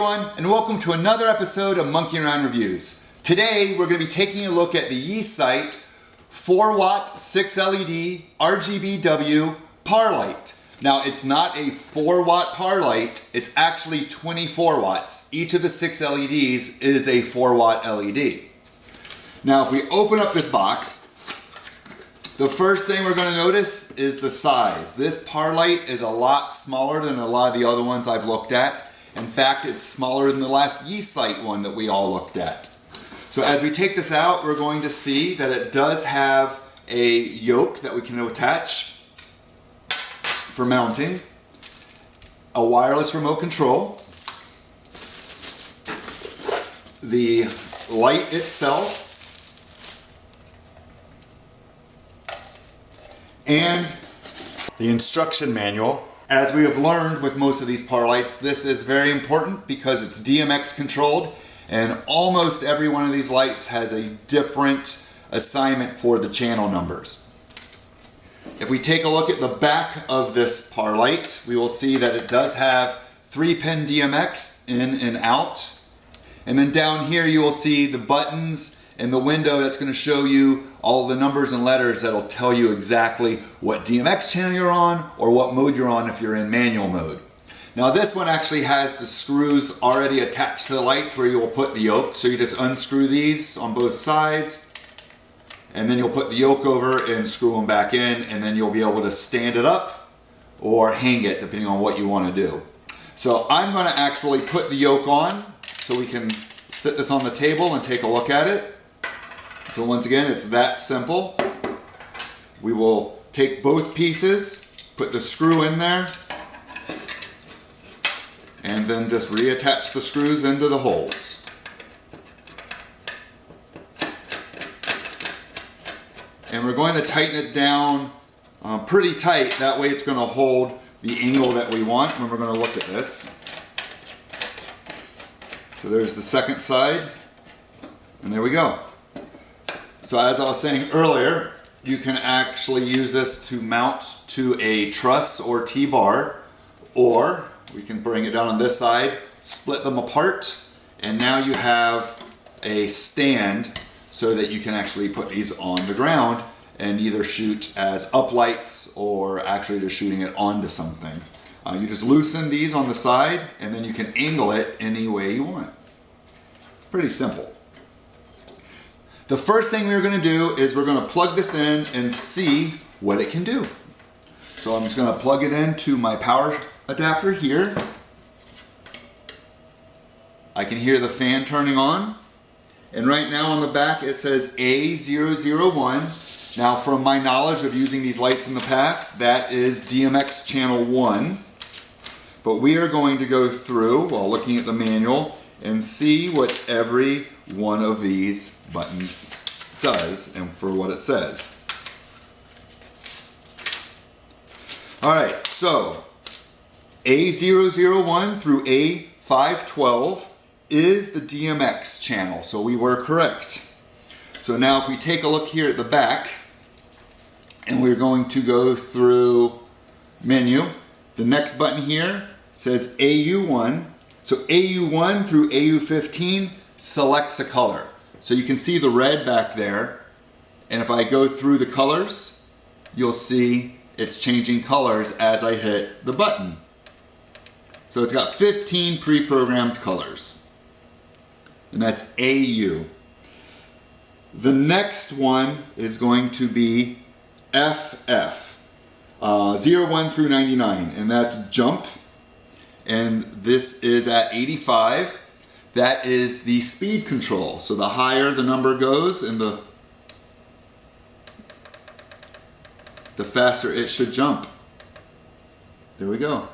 everyone, and welcome to another episode of Monkey Around Reviews. Today we're going to be taking a look at the YeeSite 4-watt 6 LED RGBW par light. Now it's not a 4-watt par light, it's actually 24 watts. Each of the 6 LEDs is a 4-watt LED. Now if we open up this box, the first thing we're going to notice is the size. This par light is a lot smaller than a lot of the other ones I've looked at. In fact, it's smaller than the last YeeSite one that we all looked at. So as we take this out, we're going to see that it does have a yoke that we can attach for mounting, a wireless remote control, the light itself, and the instruction manual. As we have learned with most of these par lights, this is very important because it's DMX controlled, and almost every one of these lights has a different assignment for the channel numbers. If we take a look at the back of this par light, we will see that it does have 3-pin DMX in and out. And then down here you will see the buttons and the window that's going to show you all the numbers and letters that'll tell you exactly what DMX channel you're on or what mode you're on if you're in manual mode. Now this one actually has the screws already attached to the lights where you will put the yoke. So you just unscrew these on both sides and then you'll put the yoke over and screw them back in, and then you'll be able to stand it up or hang it depending on what you want to do. So I'm going to actually put the yoke on so we can sit this on the table and take a look at it. So once again, it's that simple. We will take both pieces, put the screw in there, and then just reattach the screws into the holes. And we're going to tighten it down pretty tight, that way it's going to hold the angle that we want when we're going to look at this. So there's the second side, and there we go. So as I was saying earlier, you can actually use this to mount to a truss or T-bar, or we can bring it down on this side, split them apart, and now you have a stand so that you can actually put these on the ground and either shoot as uplights or actually just shooting it onto something. You just loosen these on the side and then you can angle it any way you want. It's pretty simple. The first thing we're going to do is we're going to plug this in and see what it can do. So I'm just going to plug it into my power adapter here. I can hear the fan turning on. And right now on the back it says A001. Now from my knowledge of using these lights in the past, that is DMX channel 1. But we are going to go through, while looking at the manual, and see what every one of these buttons does and for what it says. Alright, so A001 through A512 is the DMX channel, so we were correct. So now if we take a look here at the back, and we're going to go through menu, the next button here says AU1. So AU1 through AU15 selects a color. So you can see the red back there, and if I go through the colors, you'll see it's changing colors as I hit the button. So it's got 15 pre-programmed colors, and that's AU. The next one is going to be FF, 01 through 99, and that's jump. And this is at 85. That is the speed control. So the higher the number goes and the faster it should jump. There we go.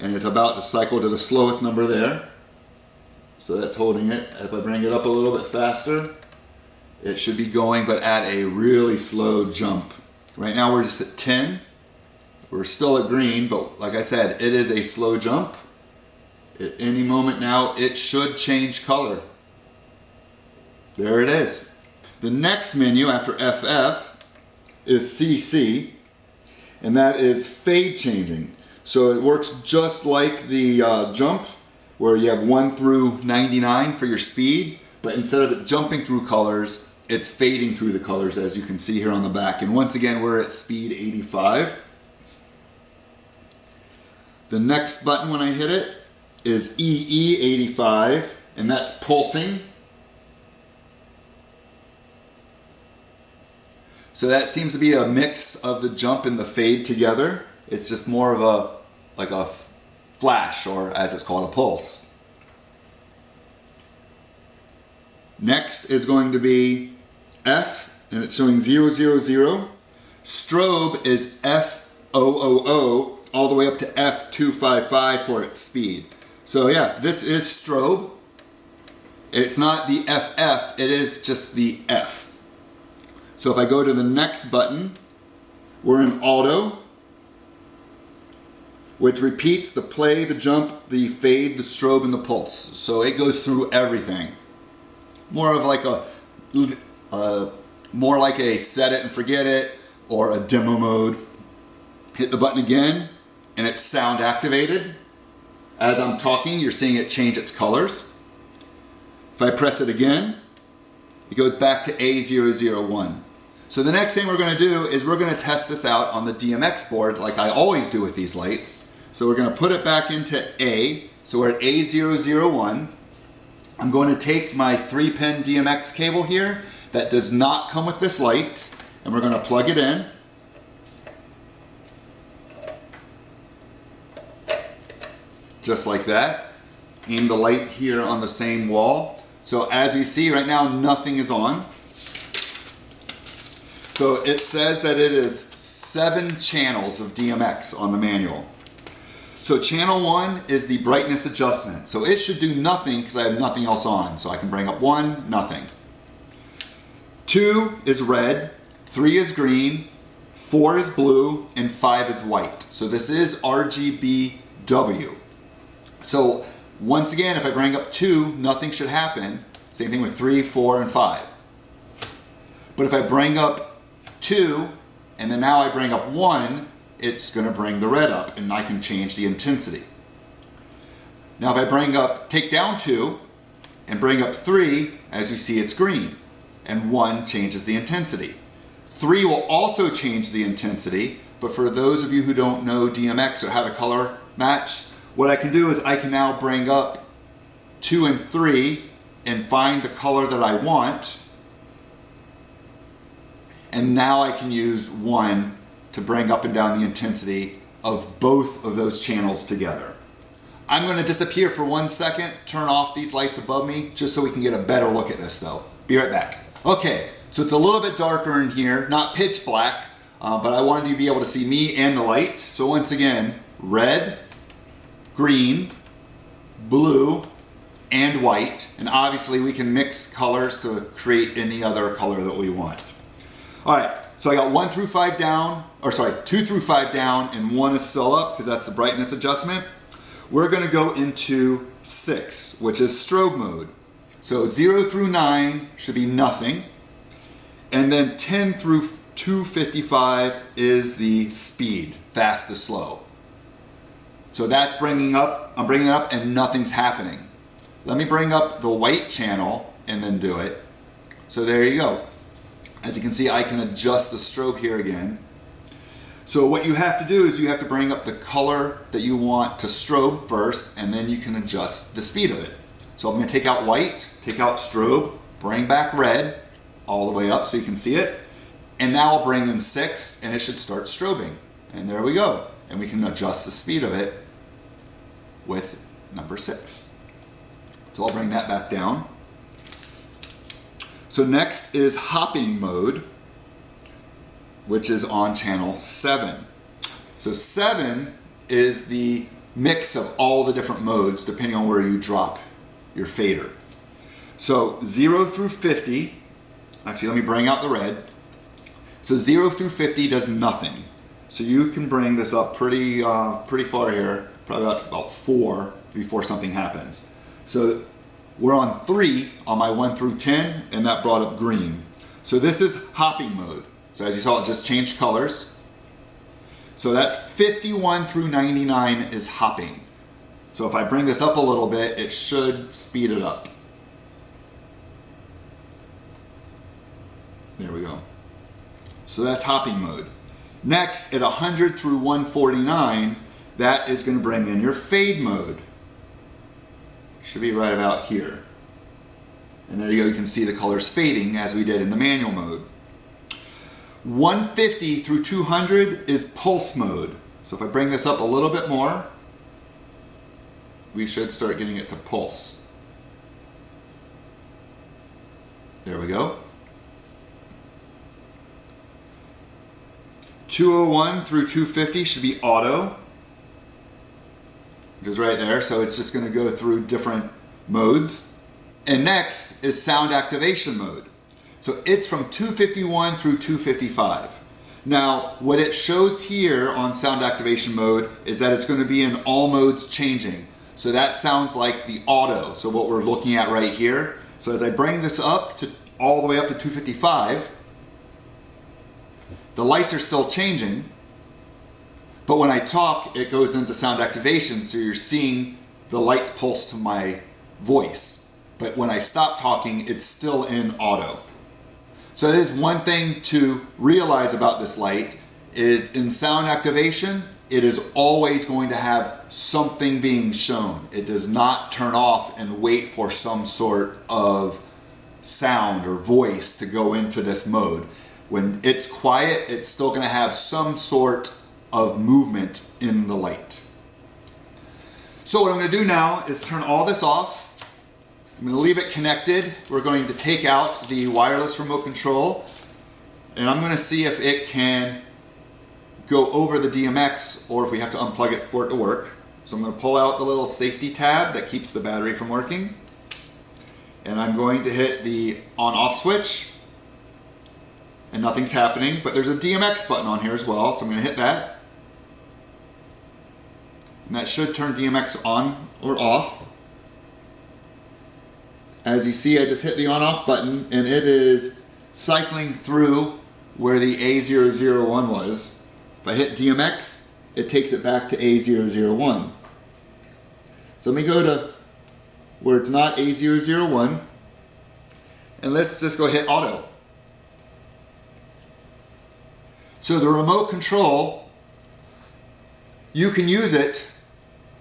And it's about to cycle to the slowest number there. So that's holding it. If I bring it up a little bit faster, it should be going, but at a really slow jump. Right now we're just at 10. We're still at green, but like I said, it is a slow jump. At any moment now, it should change color. There it is. The next menu after FF is CC, and that is fade changing. So it works just like the jump, where you have 1 through 99 for your speed, but instead of it jumping through colors, it's fading through the colors, as you can see here on the back. And once again, we're at speed 85. The next button when I hit it is EE85, and that's pulsing. So that seems to be a mix of the jump and the fade together. It's just more of like a flash, or as it's called, a pulse. Next is going to be F, and it's showing 000. Strobe is F000 all the way up to F255 for its speed. So yeah, this is strobe. It's not the FF, it is just the F. So if I go to the next button, we're in auto, which repeats the play, the jump, the fade, the strobe, and the pulse. So it goes through everything. More of like more like a set it and forget it, or a demo mode. Hit the button again, and it's sound activated. As I'm talking, you're seeing it change its colors. If I press it again, it goes back to A001. So the next thing we're going to do is we're going to test this out on the DMX board like I always do with these lights. So we're going to put it back into A. So we're at A001. I'm going to take my 3-pin DMX cable here that does not come with this light, and we're going to plug it in. Just like that. Aim the light here on the same wall. So as we see right now, nothing is on. So it says that it is 7 channels of DMX on the manual. So channel 1 is the brightness adjustment. So it should do nothing because I have nothing else on. So I can bring up 1, nothing. 2 is red, 3 is green, 4 is blue, and 5 is white. So this is RGBW. So once again, if I bring up 2, nothing should happen. Same thing with 3, 4, and 5. But if I bring up 2, and then now I bring up 1, it's going to bring the red up, and I can change the intensity. Now if I take down 2, and bring up 3, as you see it's green, and 1 changes the intensity. 3 will also change the intensity, but for those of you who don't know DMX or how to color match, what I can do is I can now bring up 2 and 3 and find the color that I want. And now I can use 1 to bring up and down the intensity of both of those channels together. I'm going to disappear for 1 second, turn off these lights above me, just so we can get a better look at this though. Be right back. Okay, so it's a little bit darker in here, not pitch black, but I wanted you to be able to see me and the light. So once again, red, green, blue, and white. And obviously we can mix colors to create any other color that we want. All right, so I got 1 through 5 down, or sorry, 2 through 5 down, and 1 is still up because that's the brightness adjustment. We're going to go into 6, which is strobe mode. So 0 through 9 should be nothing, and then 10 through 255 is the speed, fast to slow. So that's bringing up, I'm bringing it up, and nothing's happening. Let me bring up the white channel and then do it. So there you go. As you can see, I can adjust the strobe here again. So what you have to do is you have to bring up the color that you want to strobe first, and then you can adjust the speed of it. So I'm going to take out white, take out strobe, bring back red all the way up so you can see it. And now I'll bring in 6 and it should start strobing. And there we go. And we can adjust the speed of it with number 6. So I'll bring that back down. So next is hopping mode, which is on channel 7. So 7 is the mix of all the different modes depending on where you drop your fader. So 0 through 50, actually let me bring out the red. So 0 through 50 does nothing. So you can bring this up pretty far here, probably about 4 before something happens. So we're on 3 on my 1 through 10, and that brought up green. So this is hopping mode. So as you saw, it just changed colors. So that's 51 through 99 is hopping. So if I bring this up a little bit, it should speed it up. There we go. So that's hopping mode. Next, at 100 through 149, that is going to bring in your fade mode. Should be right about here. And there you go, you can see the colors fading as we did in the manual mode. 150 through 200 is pulse mode. So if I bring this up a little bit more, we should start getting it to pulse. There we go. 201 through 250 should be auto, which is right there, so it's just going to go through different modes. And next is sound activation mode. So it's from 251 through 255. Now, what it shows here on sound activation mode is that it's going to be in all modes changing. So that sounds like the auto, so what we're looking at right here. So as I bring this up to all the way up to 255, the lights are still changing, but when I talk, it goes into sound activation, so you're seeing the lights pulse to my voice. But when I stop talking, it's still in auto. So that is one thing to realize about this light, is in sound activation, it is always going to have something being shown. It does not turn off and wait for some sort of sound or voice to go into this mode. When it's quiet, it's still going to have some sort of movement in the light. So what I'm going to do now is turn all this off. I'm going to leave it connected. We're going to take out the wireless remote control, and I'm going to see if it can go over the DMX or if we have to unplug it for it to work. So I'm going to pull out the little safety tab that keeps the battery from working, and I'm going to hit the on-off switch. And nothing's happening, but there's a DMX button on here as well, so I'm going to hit that. And that should turn DMX on or off. As you see, I just hit the on-off button, and it is cycling through where the A001 was. If I hit DMX, it takes it back to A001. So let me go to where it's not A001, and let's just go hit auto. So the remote control, you can use it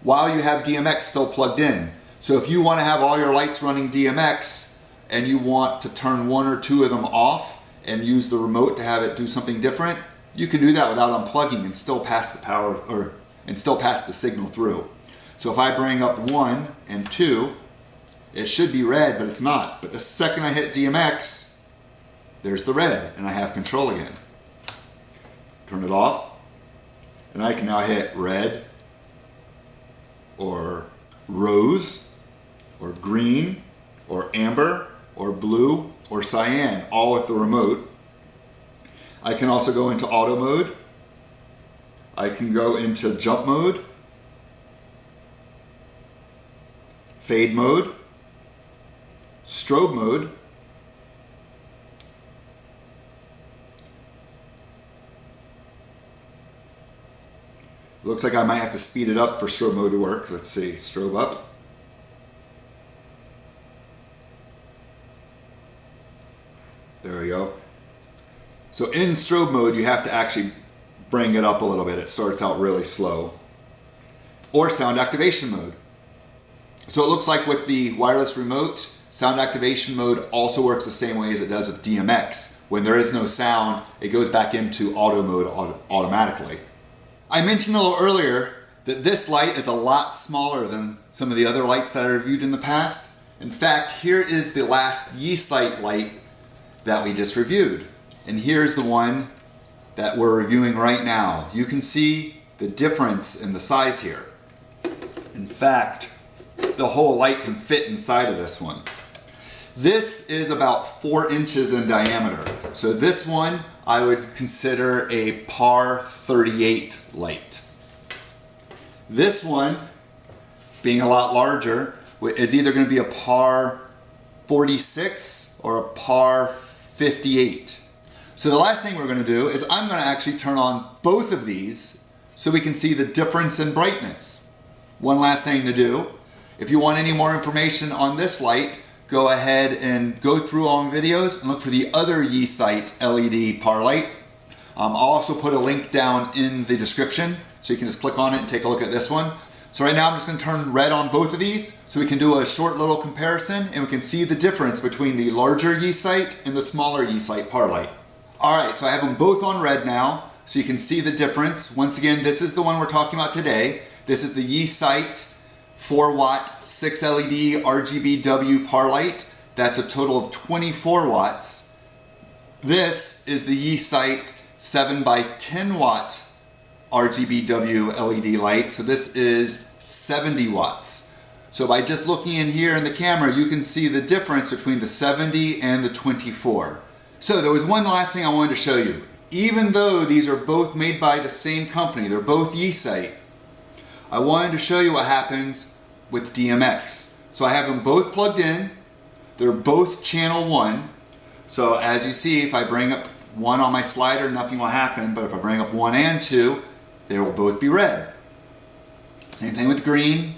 while you have DMX still plugged in. So if you want to have all your lights running DMX and you want to turn one or two of them off and use the remote to have it do something different, you can do that without unplugging and still pass the power and still pass the signal through. So if I bring up 1 and 2, it should be red, but it's not. But the second I hit DMX, there's the red, and I have control again. Turn it off, and I can now hit red, or rose, or green, or amber, or blue, or cyan, all with the remote. I can also go into auto mode. I can go into jump mode, fade mode, strobe mode, looks like I might have to speed it up for strobe mode to work. Let's see, strobe up. There we go. So in strobe mode, you have to actually bring it up a little bit. It starts out really slow. Or sound activation mode. So it looks like with the wireless remote, sound activation mode also works the same way as it does with DMX. When there is no sound, it goes back into auto mode automatically. I mentioned a little earlier that this light is a lot smaller than some of the other lights that I reviewed in the past. In fact, here is the last YeeSite light that we just reviewed. And here's the one that we're reviewing right now. You can see the difference in the size here. In fact, the whole light can fit inside of this one. This is about 4 inches in diameter. So this one I would consider a par 38 light. This one, being a lot larger, is either going to be a par 46 or a par 58. So the last thing we're going to do is I'm going to actually turn on both of these so we can see the difference in brightness. one last thing to do. If you want any more information on this light, go ahead and go through all my videos and look for the other YeeSite LED par light. I'll also put a link down in the description so you can just click on it and take a look at this one. So right now I'm just going to turn red on both of these so we can do a short little comparison and we can see the difference between the larger YeeSite and the smaller YeeSite par light. Alright, so I have them both on red now so you can see the difference. Once again, this is the one we're talking about today. This is the YeeSite 4 watt 6 LED RGBW par light. That's a total of 24 watts. This is the YeeSite 7 by 10 watt RGBW LED light. So this is 70 watts. So by just looking in here in the camera, you can see the difference between the 70 and the 24. So there was one last thing I wanted to show you. Even though these are both made by the same company, they're both YeeSite, I wanted to show you what happens with DMX. So I have them both plugged in. They're both channel 1. So as you see, if I bring up 1 on my slider, nothing will happen. But if I bring up 1 and 2, they will both be red. Same thing with green,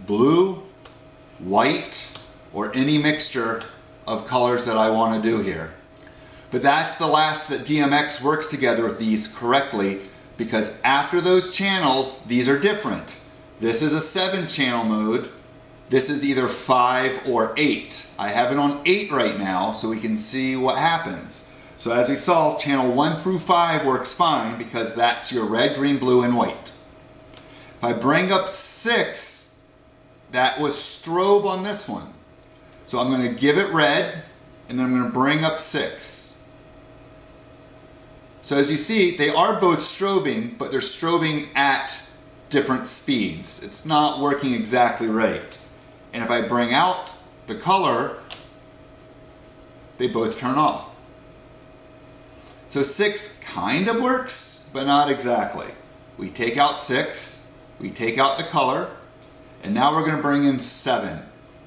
blue, white, or any mixture of colors that I want to do here. But that's the last that DMX works together with these correctly, because after those channels, these are different. This is a 7 channel mode. This is either 5 or 8. I have it on 8 right now so we can see what happens. So as we saw, channel 1 through 5 works fine because that's your red, green, blue, and white. If I bring up 6, that was strobe on this one. So I'm going to give it red, and then I'm going to bring up 6. So as you see, they are both strobing, but they're strobing at different speeds. It's not working exactly right. And if I bring out the color, they both turn off. So 6 kind of works, but not exactly. We take out 6, we take out the color, and now we're going to bring in 7.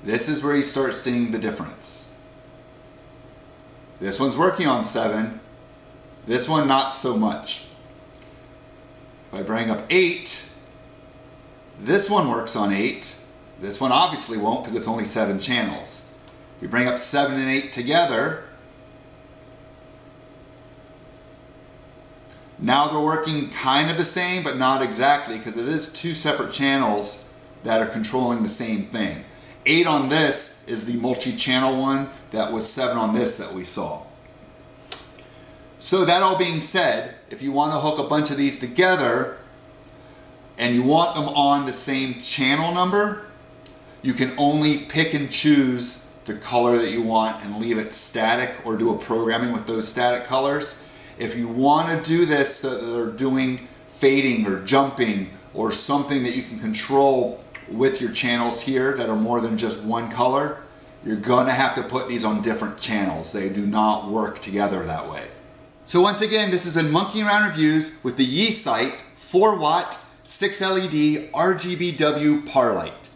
This is where you start seeing the difference. This one's working on 7, this one not so much. If I bring up 8, this one works on 8. This one obviously won't because it's only 7 channels. If we bring up 7 and 8 together, now they're working kind of the same, but not exactly, because it is 2 separate channels that are controlling the same thing. 8 on this is the multi-channel one, that was 7 on this that we saw. So that all being said, if you want to hook a bunch of these together, and you want them on the same channel number, you can only pick and choose the color that you want and leave it static or do a programming with those static colors. If you want to do this so that they're doing fading or jumping or something that you can control with your channels here that are more than just one color, you're going to have to put these on different channels. They do not work together that way. So once again, this has been Monkeying Around Reviews with the YeeSite 4 watt 6 LED RGBW par light.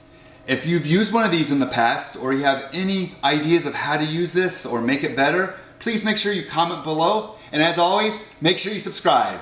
If you've used one of these in the past or you have any ideas of how to use this or make it better, please make sure you comment below. And as always, make sure you subscribe.